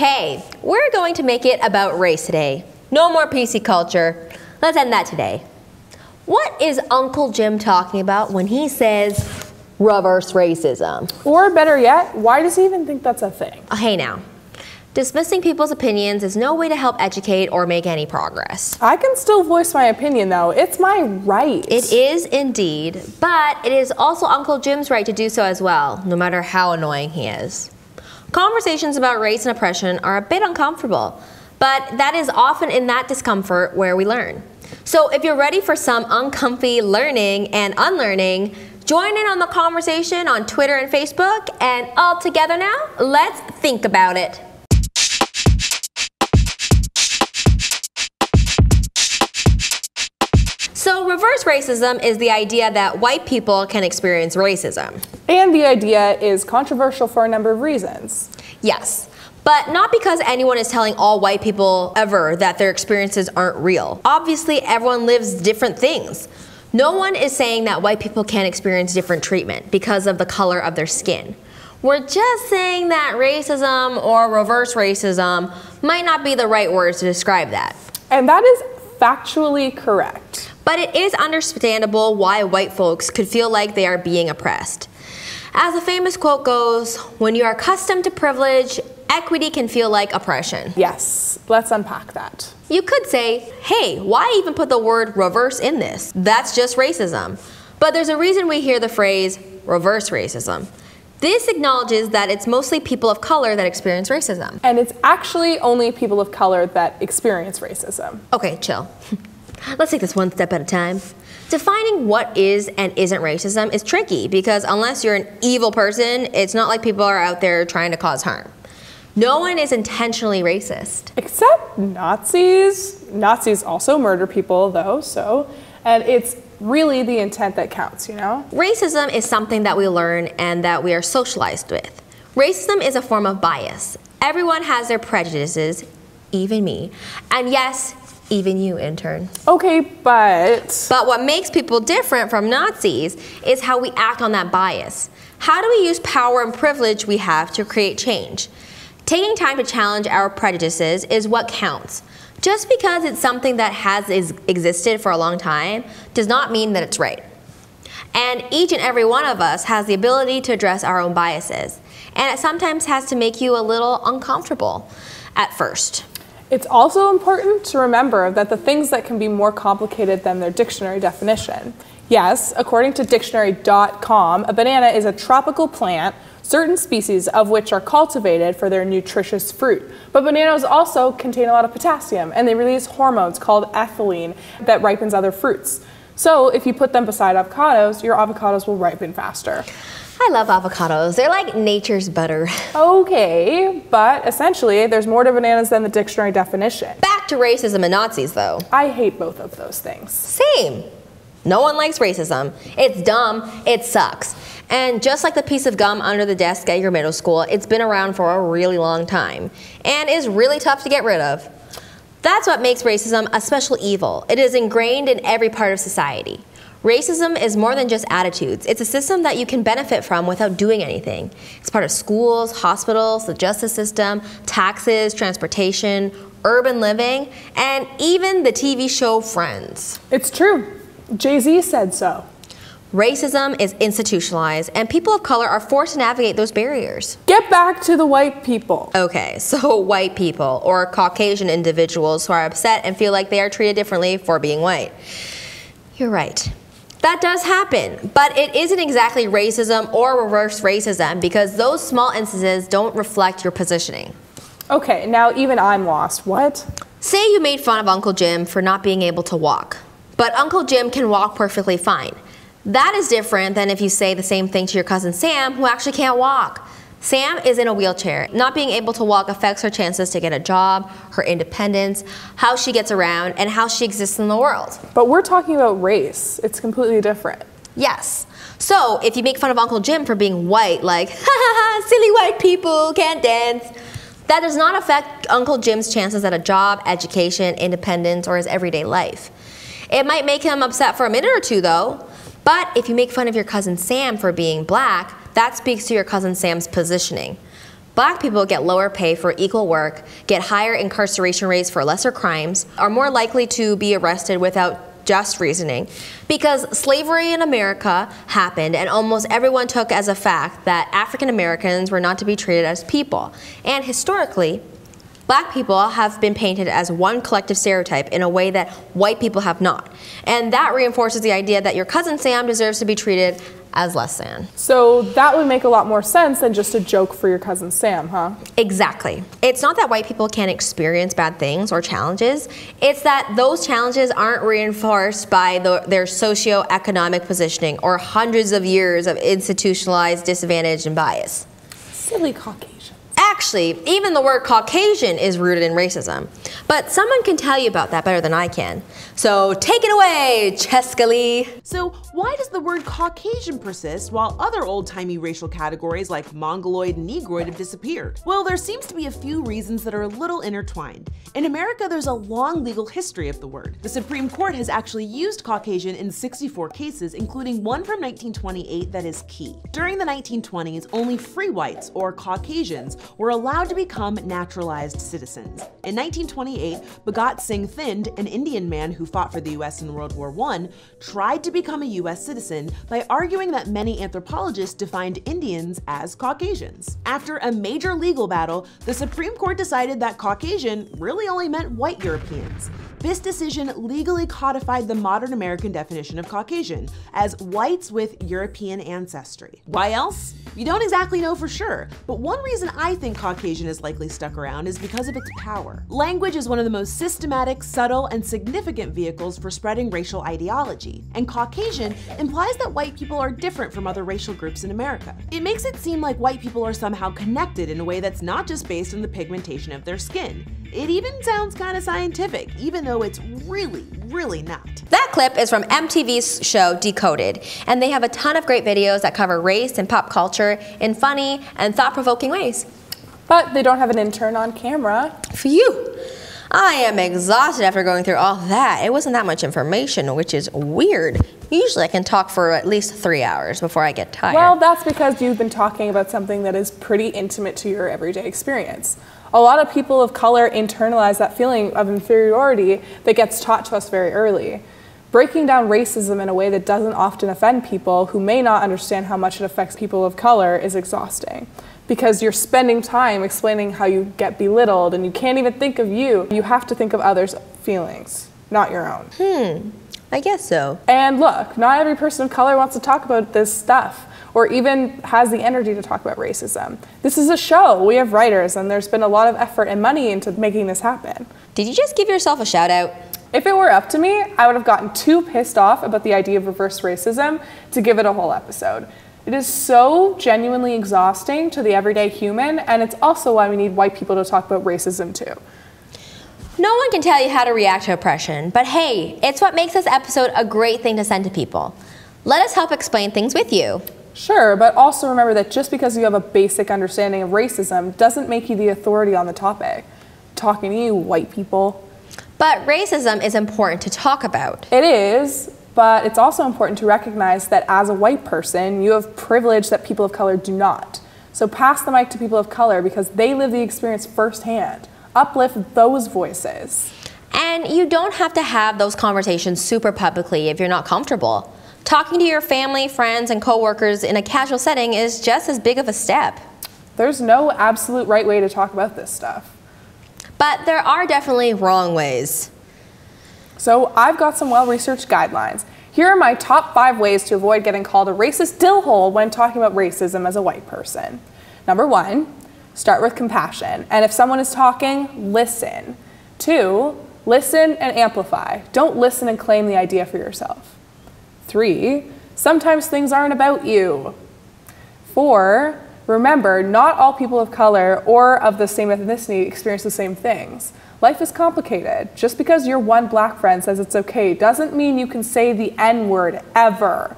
Okay, we're going to make it about race today. No more PC culture. Let's end that today. What is Uncle Jim talking about when he says reverse racism? Or better yet, why does he even think that's a thing? Hey now. Dismissing people's opinions is no way to help educate or make any progress. I can still voice my opinion though. It's my right. It is indeed, but it is also Uncle Jim's right to do so as well, no matter how annoying he is. Conversations about race and oppression are a bit uncomfortable, but that is often in that discomfort where we learn. So if you're ready for some uncomfy learning and unlearning, join in on the conversation on Twitter and Facebook, and all together now, let's think about it. So reverse racism is the idea that white people can experience racism. And the idea is controversial for a number of reasons. Yes, but not because anyone is telling all white people ever that their experiences aren't real. Obviously, everyone lives different things. No one is saying that white people can't experience different treatment because of the color of their skin. We're just saying that racism or reverse racism might not be the right words to describe that. And that is factually correct. But it is understandable why white folks could feel like they are being oppressed. As the famous quote goes, when you are accustomed to privilege, equity can feel like oppression. Yes, let's unpack that. You could say, hey, why even put the word reverse in this? That's just racism. But there's a reason we hear the phrase reverse racism. This acknowledges that it's mostly people of color that experience racism. And it's actually only people of color that experience racism. Okay, chill. Let's take this one step at a time. Defining what is and isn't racism is tricky because unless you're an evil person, it's not like people are out there trying to cause harm. No one is intentionally racist. Except Nazis. Nazis also murder people though, and it's really the intent that counts, you know? Racism is something that we learn and that we are socialized with. Racism is a form of bias. Everyone has their prejudices, even me. And yes, even you, intern. Okay, but what makes people different from Nazis is how we act on that bias. How do we use power and privilege we have to create change? Taking time to challenge our prejudices is what counts. Just because it's something that has existed for a long time does not mean that it's right. And each and every one of us has the ability to address our own biases. And it sometimes has to make you a little uncomfortable at first. It's also important to remember that the things that can be more complicated than their dictionary definition. Yes, according to dictionary.com, a banana is a tropical plant, certain species of which are cultivated for their nutritious fruit. But bananas also contain a lot of potassium, and they release hormones called ethylene that ripens other fruits. So if you put them beside avocados, your avocados will ripen faster. I love avocados. They're like nature's butter. Okay, but essentially, there's more to bananas than the dictionary definition. Back to racism and Nazis, though. I hate both of those things. Same. No one likes racism. It's dumb. It sucks. And just like the piece of gum under the desk at your middle school, it's been around for a really long time and is really tough to get rid of. That's what makes racism a special evil. It is ingrained in every part of society. Racism is more than just attitudes. It's a system that you can benefit from without doing anything. It's part of schools, hospitals, the justice system, taxes, transportation, urban living, and even the TV show Friends. It's true. Jay-Z said so. Racism is institutionalized, and people of color are forced to navigate those barriers. Get back to the white people. Okay, so white people, or Caucasian individuals who are upset and feel like they are treated differently for being white. You're right. That does happen, but it isn't exactly racism or reverse racism because those small instances don't reflect your positioning. Okay, now even I'm lost. What? Say you made fun of Uncle Jim for not being able to walk, but Uncle Jim can walk perfectly fine. That is different than if you say the same thing to your cousin Sam, who actually can't walk. Sam is in a wheelchair. Not being able to walk affects her chances to get a job, her independence, how she gets around, and how she exists in the world. But we're talking about race. It's completely different. Yes. So if you make fun of Uncle Jim for being white, like, ha ha ha, silly white people can't dance, that does not affect Uncle Jim's chances at a job, education, independence, or his everyday life. It might make him upset for a minute or two, though. But if you make fun of your cousin Sam for being black, that speaks to your cousin Sam's positioning. Black people get lower pay for equal work, get higher incarceration rates for lesser crimes, are more likely to be arrested without just reasoning, because slavery in America happened and almost everyone took as a fact that African Americans were not to be treated as people. And historically, Black people have been painted as one collective stereotype in a way that white people have not. And that reinforces the idea that your cousin Sam deserves to be treated as less than. So that would make a lot more sense than just a joke for your cousin Sam, huh? Exactly. It's not that white people can't experience bad things or challenges. It's that those challenges aren't reinforced by their socioeconomic positioning or hundreds of years of institutionalized disadvantage and bias. Silly Caucasians. Actually, even the word Caucasian is rooted in racism. But someone can tell you about that better than I can. So take it away, Jessika Lee. So why does the word Caucasian persist while other old-timey racial categories like Mongoloid and Negroid have disappeared? Well, there seems to be a few reasons that are a little intertwined. In America, there's a long legal history of the word. The Supreme Court has actually used Caucasian in 64 cases, including one from 1928 that is key. During the 1920s, only free whites, or Caucasians, were allowed to become naturalized citizens. In 1928, Bhagat Singh Thind, an Indian man who fought for the US in World War I, tried to become a US citizen by arguing that many anthropologists defined Indians as Caucasians. After a major legal battle, the Supreme Court decided that Caucasian really only meant white Europeans. This decision legally codified the modern American definition of Caucasian as whites with European ancestry. Why else? You don't exactly know for sure, but one reason I think Caucasian is likely stuck around is because of its power. Language is one of the most systematic, subtle, and significant vehicles for spreading racial ideology, and Caucasian implies that white people are different from other racial groups in America. It makes it seem like white people are somehow connected in a way that's not just based on the pigmentation of their skin. It even sounds kind of scientific, even though it's really not. That clip is from MTV's show Decoded, and they have a ton of great videos that cover race and pop culture in funny and thought-provoking ways. But they don't have an intern on camera. Phew! I am exhausted after going through all that. It wasn't that much information, which is weird. Usually I can talk for at least 3 hours before I get tired. Well, that's because you've been talking about something that is pretty intimate to your everyday experience. A lot of people of color internalize that feeling of inferiority that gets taught to us very early. Breaking down racism in a way that doesn't often offend people who may not understand how much it affects people of color is exhausting. Because you're spending time explaining how you get belittled and you can't even think of you. You have to think of others' feelings, not your own. I guess so. And look, not every person of color wants to talk about this stuff or even has the energy to talk about racism. This is a show. We have writers, and there's been a lot of effort and money into making this happen. Did you just give yourself a shout out? If it were up to me, I would have gotten too pissed off about the idea of reverse racism to give it a whole episode. It is so genuinely exhausting to the everyday human, and it's also why we need white people to talk about racism too. No one can tell you how to react to oppression, but hey, it's what makes this episode a great thing to send to people. Let us help explain things with you. Sure, but also remember that just because you have a basic understanding of racism doesn't make you the authority on the topic. Talking to you, white people. But racism is important to talk about. It is, but it's also important to recognize that as a white person, you have privilege that people of color do not. So pass the mic to people of color because they live the experience firsthand. Uplift those voices. And you don't have to have those conversations super publicly if you're not comfortable. Talking to your family, friends, and coworkers in a casual setting is just as big of a step. There's no absolute right way to talk about this stuff. But there are definitely wrong ways. So I've got some well-researched guidelines. Here are my top 5 ways to avoid getting called a racist dillhole when talking about racism as a white person. Number 1, start with compassion. And if someone is talking, listen. 2, listen and amplify. Don't listen and claim the idea for yourself. 3, sometimes things aren't about you. 4, remember, not all people of color or of the same ethnicity experience the same things. Life is complicated. Just because your one black friend says it's okay doesn't mean you can say the N-word ever.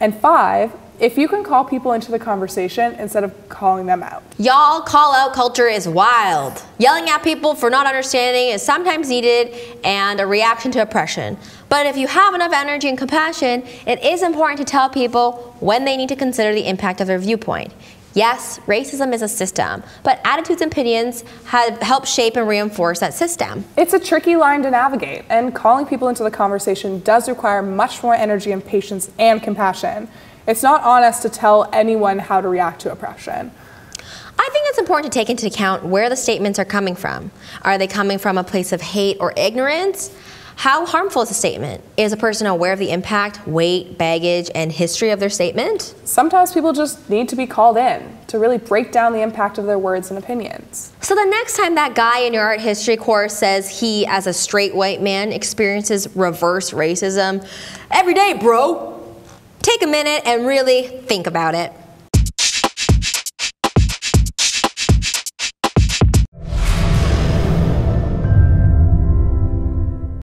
And 5, if you can call people into the conversation instead of calling them out. Y'all, call out culture is wild. Yelling at people for not understanding is sometimes needed and a reaction to oppression. But if you have enough energy and compassion, it is important to tell people when they need to consider the impact of their viewpoint. Yes, racism is a system, but attitudes and opinions have helped shape and reinforce that system. It's a tricky line to navigate, and calling people into the conversation does require much more energy and patience and compassion. It's not on us to tell anyone how to react to oppression. I think it's important to take into account where the statements are coming from. Are they coming from a place of hate or ignorance? How harmful is a statement? Is a person aware of the impact, weight, baggage, and history of their statement? Sometimes people just need to be called in to really break down the impact of their words and opinions. So the next time that guy in your art history course says he, as a straight white man, experiences reverse racism, every day, bro, take a minute and really think about it.